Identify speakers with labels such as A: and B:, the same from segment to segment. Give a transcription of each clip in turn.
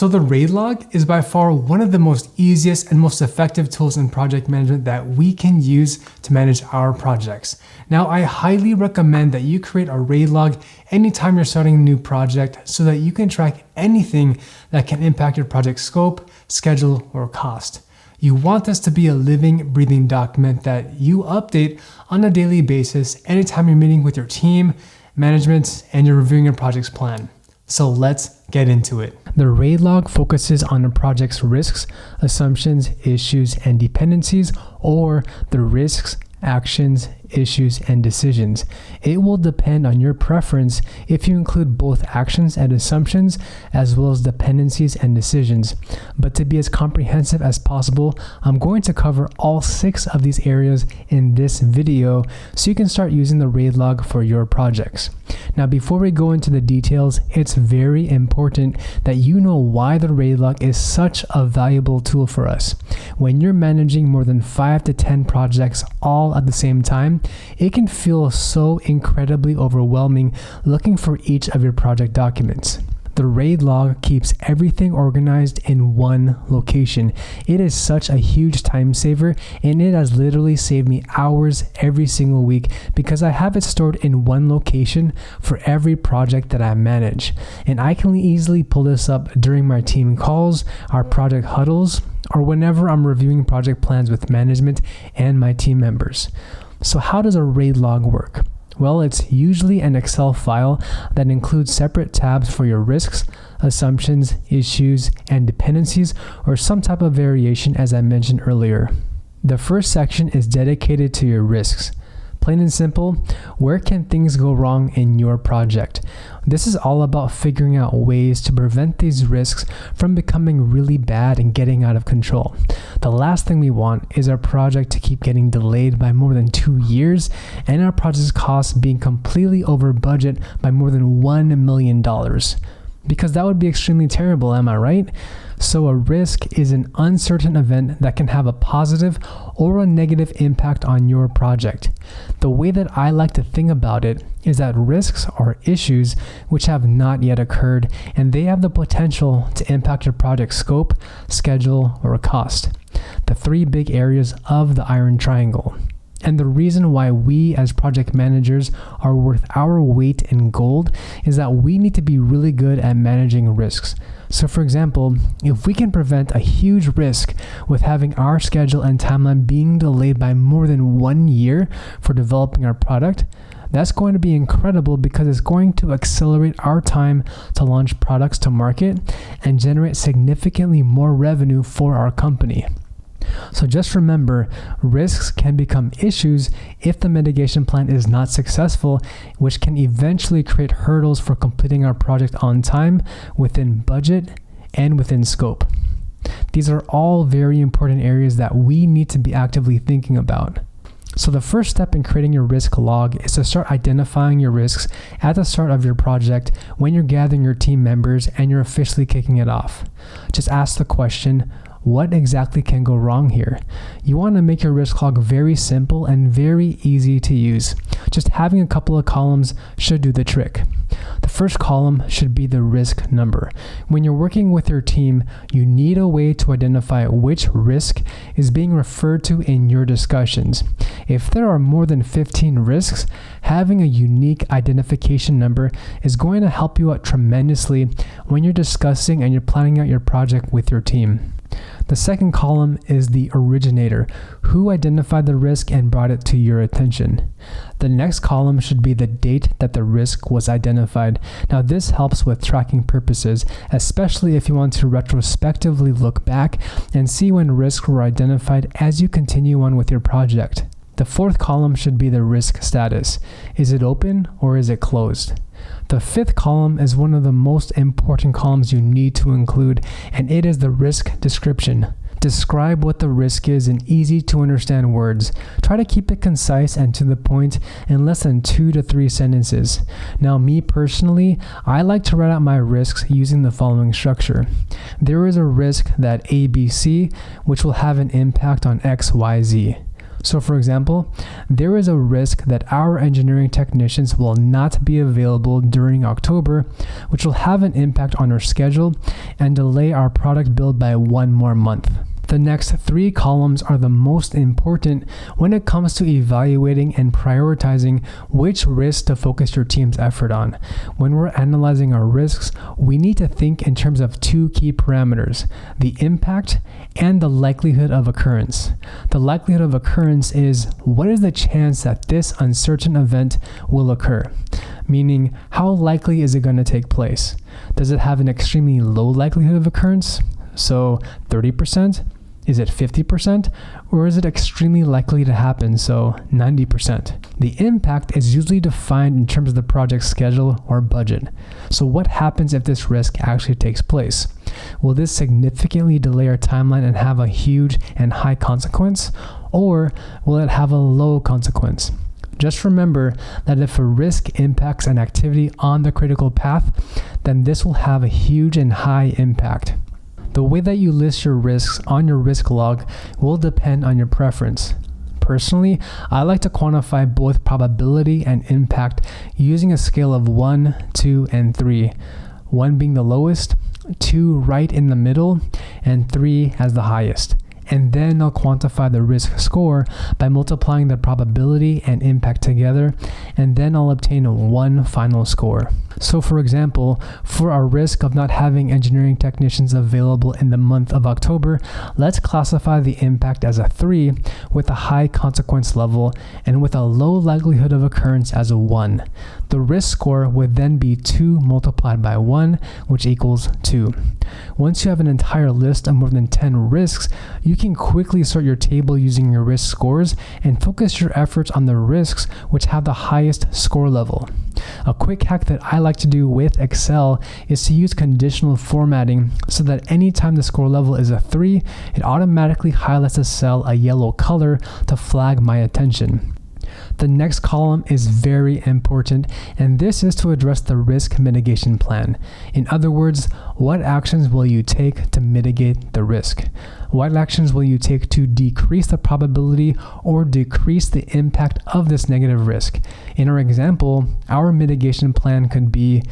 A: So the RAID log is by far one of the most easiest and most effective tools in project management that we can use to manage our projects. Now, I highly recommend that you create a RAID log anytime you're starting a new project so that you can track anything that can impact your project scope, schedule, or cost. You want this to be a living, breathing document that you update on a daily basis anytime you're meeting with your team, management, and you're reviewing your project's plan. So let's get into it. The RAID log focuses on a project's risks, assumptions, issues, and dependencies, or the risks, actions, issues, and decisions. It will depend on your preference if you include both actions and assumptions, as well as dependencies and decisions. But to be as comprehensive as possible, I'm going to cover all 6 of these areas in this video so you can start using the RAID log for your projects. Now, before we go into the details, it's very important that you know why the RAID log is such a valuable tool for us. When you're managing more than 5 to 10 projects all at the same time, it can feel so incredibly overwhelming looking for each of your project documents. The RAID log keeps everything organized in one location. It is such a huge time saver, and it has literally saved me hours every single week because I have it stored in one location for every project that I manage. And I can easily pull this up during my team calls, our project huddles, or whenever I'm reviewing project plans with management and my team members. So how does a RAID log work? Well, it's usually an Excel file that includes separate tabs for your risks, assumptions, issues, and dependencies, or some type of variation as I mentioned earlier. The first section is dedicated to your risks. Plain and simple, where can things go wrong in your project? This is all about figuring out ways to prevent these risks from becoming really bad and getting out of control. The last thing we want is our project to keep getting delayed by more than 2 years and our project's costs being completely over budget by more than $1 million. Because that would be extremely terrible, am I right? So a risk is an uncertain event that can have a positive or a negative impact on your project. The way that I like to think about it is that risks are issues which have not yet occurred, and they have the potential to impact your project scope, schedule, or cost. The 3 big areas of the iron triangle. And the reason why we as project managers are worth our weight in gold is that we need to be really good at managing risks. So for example, if we can prevent a huge risk with having our schedule and timeline being delayed by more than 1 year for developing our product, that's going to be incredible because it's going to accelerate our time to launch products to market and generate significantly more revenue for our company. So just remember, risks can become issues if the mitigation plan is not successful, which can eventually create hurdles for completing our project on time, within budget, and within scope. These are all very important areas that we need to be actively thinking about. So the first step in creating your risk log is to start identifying your risks at the start of your project when you're gathering your team members and you're officially kicking it off. Just ask the question, what exactly can go wrong here? You want to make your risk log very simple and very easy to use. Just having a couple of columns should do the trick. The first column should be the risk number. When you're working with your team, you need a way to identify which risk is being referred to in your discussions. If there are more than 15 risks, having a unique identification number is going to help you out tremendously when you're discussing and you're planning out your project with your team. The second column is the originator, who identified the risk and brought it to your attention. The next column should be the date that the risk was identified. Now this helps with tracking purposes, especially if you want to retrospectively look back and see when risks were identified as you continue on with your project. The fourth column should be the risk status. Is it open or is it closed? The fifth column is one of the most important columns you need to include, and it is the risk description. Describe what the risk is in easy to understand words. Try to keep it concise and to the point in less than 2 to 3 sentences. Now, me personally, I like to write out my risks using the following structure. There is a risk that ABC, which will have an impact on XYZ. So for example, there is a risk that our engineering technicians will not be available during October, which will have an impact on our schedule and delay our product build by 1 more month. The next 3 columns are the most important when it comes to evaluating and prioritizing which risks to focus your team's effort on. When we're analyzing our risks, we need to think in terms of 2 key parameters: the impact and the likelihood of occurrence. The likelihood of occurrence is what is the chance that this uncertain event will occur? Meaning, how likely is it going to take place? Does it have an extremely low likelihood of occurrence? So 30%? Is it 50%? Or is it extremely likely to happen, so 90%? The impact is usually defined in terms of the project schedule or budget. So what happens if this risk actually takes place? Will this significantly delay our timeline and have a huge and high consequence? Or will it have a low consequence? Just remember that if a risk impacts an activity on the critical path, then this will have a huge and high impact. The way that you list your risks on your risk log will depend on your preference. Personally, I like to quantify both probability and impact using a scale of 1, 2, and 3. 1 being the lowest, 2 right in the middle, and 3 as the highest. And then I'll quantify the risk score by multiplying the probability and impact together, and then I'll obtain one final score. So for example, for our risk of not having engineering technicians available in the month of October, let's classify the impact as a 3 with a high consequence level and with a low likelihood of occurrence as a 1. The risk score would then be 2 multiplied by 1, which equals 2. Once you have an entire list of more than 10 risks, you can quickly sort your table using your risk scores and focus your efforts on the risks which have the highest score level. A quick hack that I like to do with Excel is to use conditional formatting so that anytime the score level is a 3, it automatically highlights a cell a yellow color to flag my attention. The next column is very important, and this is to address the risk mitigation plan. In other words, what actions will you take to mitigate the risk? What actions will you take to decrease the probability or decrease the impact of this negative risk? In our example, our mitigation plan could be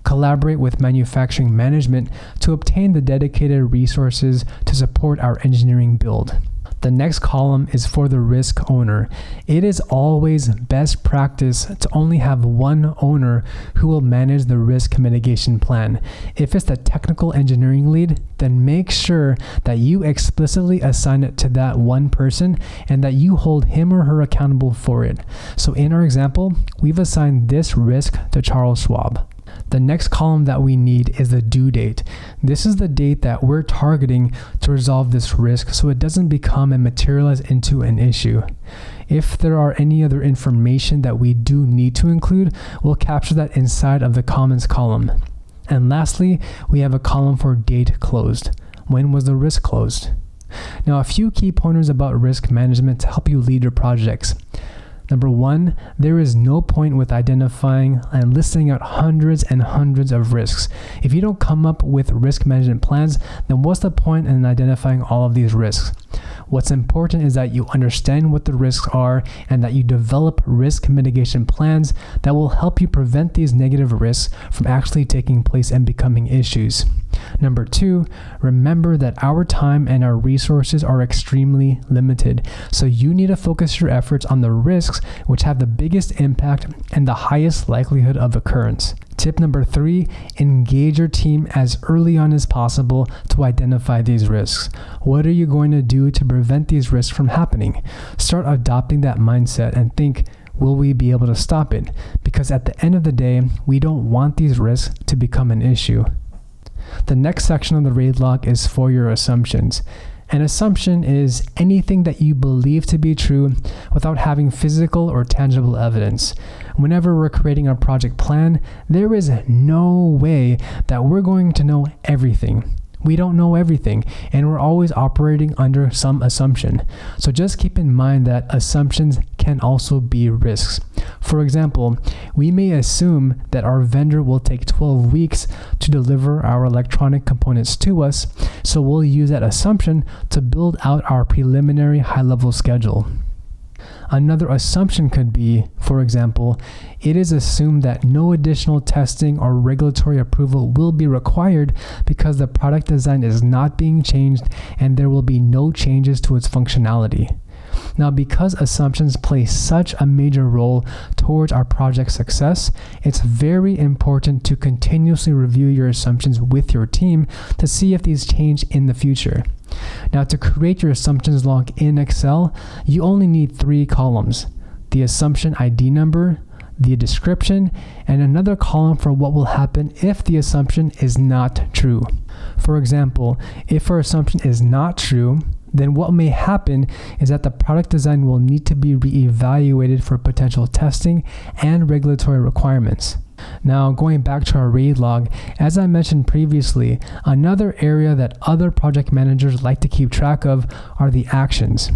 A: collaborate with manufacturing management to obtain the dedicated resources to support our engineering build. The next column is for the risk owner. It is always best practice to only have one owner who will manage the risk mitigation plan. If it's the technical engineering lead, then make sure that you explicitly assign it to that one person and that you hold him or her accountable for it. So in our example, we've assigned this risk to Charles Schwab. The next column that we need is the due date. This is the date that we're targeting to resolve this risk so it doesn't become and materialize into an issue. If there are any other information that we do need to include, we'll capture that inside of the comments column. And lastly, we have a column for date closed. When was the risk closed? Now, a few key pointers about risk management to help you lead your projects. Number 1, there is no point with identifying and listing out hundreds and hundreds of risks. If you don't come up with risk management plans, then what's the point in identifying all of these risks? What's important is that you understand what the risks are and that you develop risk mitigation plans that will help you prevent these negative risks from actually taking place and becoming issues. Number 2, remember that our time and our resources are extremely limited, so you need to focus your efforts on the risks which have the biggest impact and the highest likelihood of occurrence. Tip number 3, engage your team as early on as possible to identify these risks. What are you going to do to prevent these risks from happening? Start adopting that mindset and think, will we be able to stop it? Because at the end of the day, we don't want these risks to become an issue. The next section of the RAID log is for your assumptions. An assumption is anything that you believe to be true without having physical or tangible evidence. Whenever we're creating a project plan, there is no way that we're going to know everything. We don't know everything, and we're always operating under some assumption. So just keep in mind that assumptions can also be risks. For example, we may assume that our vendor will take 12 weeks to deliver our electronic components to us, so we'll use that assumption to build out our preliminary high-level schedule. Another assumption could be, for example, it is assumed that no additional testing or regulatory approval will be required because the product design is not being changed and there will be no changes to its functionality. Now, because assumptions play such a major role towards our project success, it's very important to continuously review your assumptions with your team to see if these change in the future. Now, to create your assumptions log in Excel, you only need 3 columns: the assumption ID number, the description, and another column for what will happen if the assumption is not true. For example, if our assumption is not true, then what may happen is that the product design will need to be reevaluated for potential testing and regulatory requirements. Now, going back to our RAID log, as I mentioned previously, another area that other project managers like to keep track of are the actions.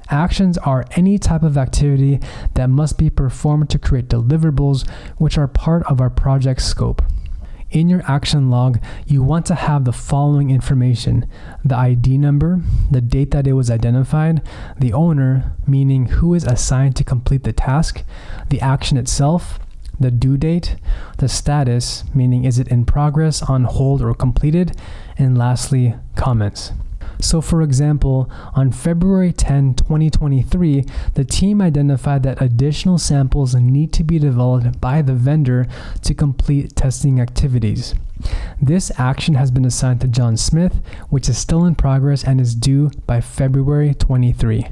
A: Actions are any type of activity that must be performed to create deliverables, which are part of our project scope. In your action log, you want to have the following information: the ID number, the date that it was identified, the owner, meaning who is assigned to complete the task, the action itself, the due date, the status, meaning is it in progress, on hold, or completed, and lastly, comments. So for example, on February 10, 2023, the team identified that additional samples need to be developed by the vendor to complete testing activities. This action has been assigned to John Smith, which is still in progress and is due by February 23.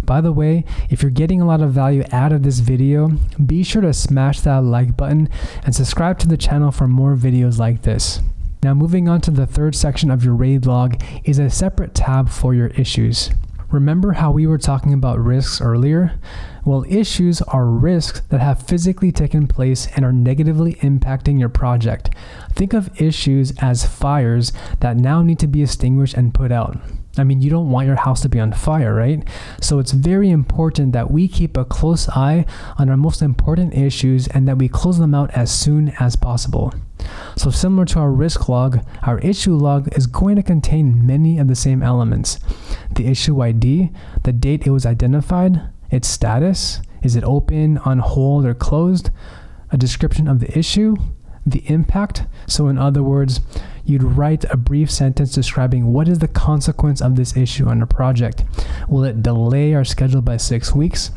A: By the way, if you're getting a lot of value out of this video, be sure to smash that like button and subscribe to the channel for more videos like this. Now, moving on to the third section of your RAID log is a separate tab for your issues. Remember how we were talking about risks earlier? Well, issues are risks that have physically taken place and are negatively impacting your project. Think of issues as fires that now need to be extinguished and put out. I mean, you don't want your house to be on fire, right? So it's very important that we keep a close eye on our most important issues and that we close them out as soon as possible. So similar to our risk log, our issue log is going to contain many of the same elements: the issue ID, the date it was identified, its status, is it open, on hold, or closed, a description of the issue, the impact. So in other words, you'd write a brief sentence describing what is the consequence of this issue on a project. Will it delay our schedule by 6 weeks?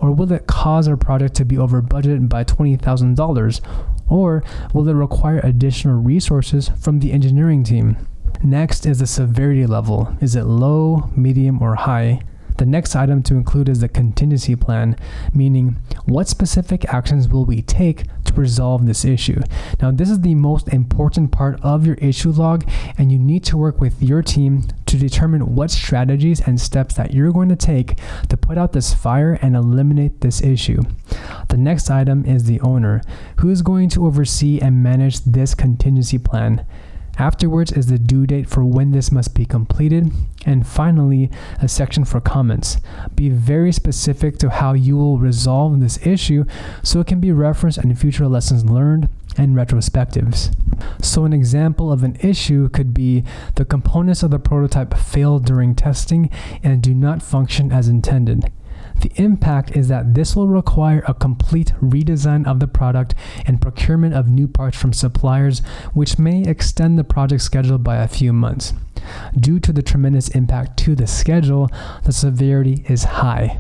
A: Or will it cause our project to be over budget by $20,000? Or will it require additional resources from the engineering team? Next is the severity level. Is it low, medium, or high? The next item to include is the contingency plan, meaning what specific actions will we take to resolve this issue. Now, this is the most important part of your issue log, and you need to work with your team to determine what strategies and steps that you're going to take to put out this fire and eliminate this issue. The next item is the owner, who is going to oversee and manage this contingency plan. Afterwards is the due date for when this must be completed. And finally, a section for comments. Be very specific to how you will resolve this issue so it can be referenced in future lessons learned and retrospectives. So an example of an issue could be the components of the prototype failed during testing and do not function as intended. The impact is that this will require a complete redesign of the product and procurement of new parts from suppliers, which may extend the project schedule by a few months. Due to the tremendous impact to the schedule, the severity is high.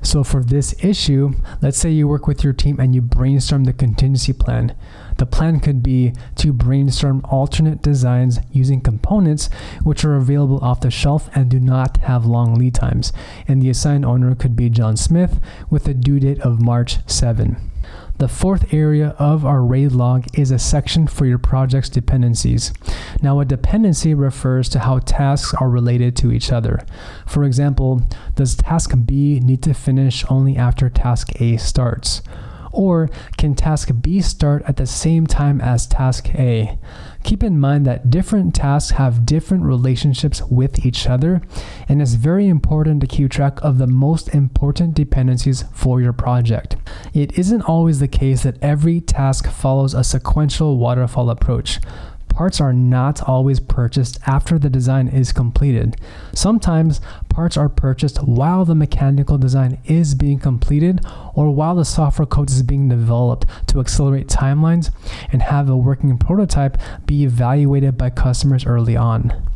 A: So for this issue, let's say you work with your team and you brainstorm the contingency plan. The plan could be to brainstorm alternate designs using components which are available off the shelf and do not have long lead times. And the assigned owner could be John Smith with a due date of March 7. The fourth area of our RAID log is a section for your project's dependencies. Now, a dependency refers to how tasks are related to each other. For example, does task B need to finish only after task A starts? Or can task B start at the same time as task A? Keep in mind that different tasks have different relationships with each other, and it's very important to keep track of the most important dependencies for your project. It isn't always the case that every task follows a sequential waterfall approach. parts are not always purchased after the design is completed. Sometimes parts are purchased while the mechanical design is being completed or while the software code is being developed to accelerate timelines and have a working prototype be evaluated by customers early on.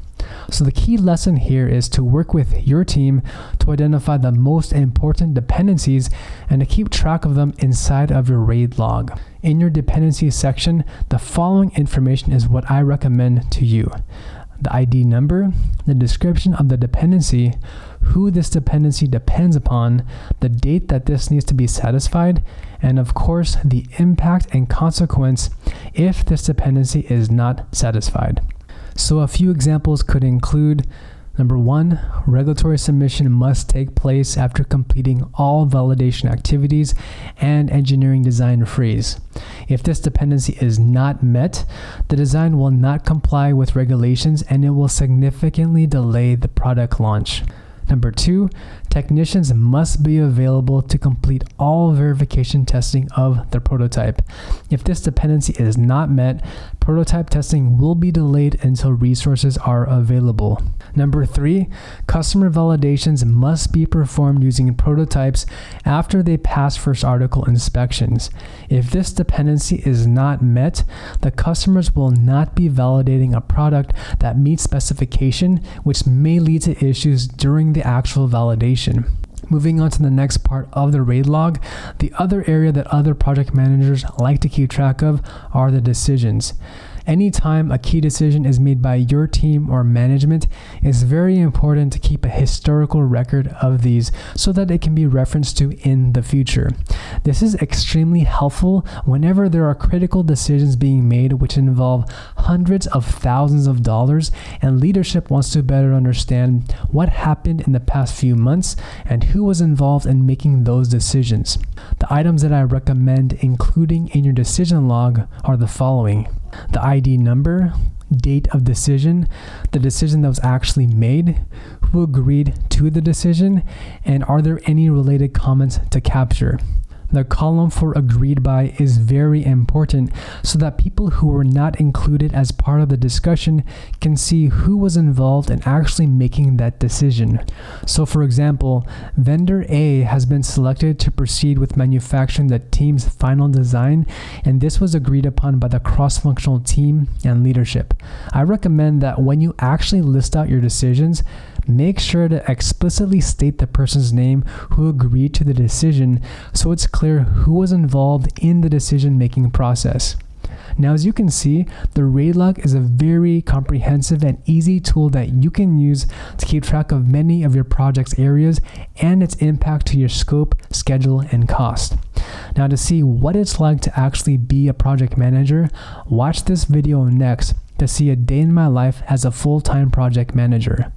A: So the key lesson here is to work with your team to identify the most important dependencies and to keep track of them inside of your RAID log. In your dependencies section, the following information is what I recommend to you: the ID number, the description of the dependency, who this dependency depends upon, the date that this needs to be satisfied, and of course, the impact and consequence if this dependency is not satisfied. So a few examples could include: number 1, regulatory submission must take place after completing all validation activities and engineering design freeze. If this dependency is not met, the design will not comply with regulations and it will significantly delay the product launch. Number 2, technicians must be available to complete all verification testing of the prototype. If this dependency is not met, prototype testing will be delayed until resources are available. Number 3, customer validations must be performed using prototypes after they pass first article inspections. If this dependency is not met, the customers will not be validating a product that meets specification, which may lead to issues during the actual validation. Moving on to the next part of the RAID log, the other area that other project managers like to keep track of are the decisions. Anytime a key decision is made by your team or management, it's very important to keep a historical record of these so that it can be referenced to in the future. This is extremely helpful whenever there are critical decisions being made which involve hundreds of thousands of dollars and leadership wants to better understand what happened in the past few months and who was involved in making those decisions. The items that I recommend including in your decision log are the following: the ID number, date of decision, the decision that was actually made, who agreed to the decision, and are there any related comments to capture. The column for agreed by is very important so that people who were not included as part of the discussion can see who was involved in actually making that decision. So for example, vendor A has been selected to proceed with manufacturing the team's final design, and this was agreed upon by the cross-functional team and leadership. I recommend that when you actually list out your decisions, make sure to explicitly state the person's name who agreed to the decision so it's clear who was involved in the decision-making process. Now, as you can see, the RAID log is a very comprehensive and easy tool that you can use to keep track of many of your project's areas and its impact to your scope, schedule, and cost. Now, to see what it's like to actually be a project manager, watch this video next to see a day in my life as a full-time project manager.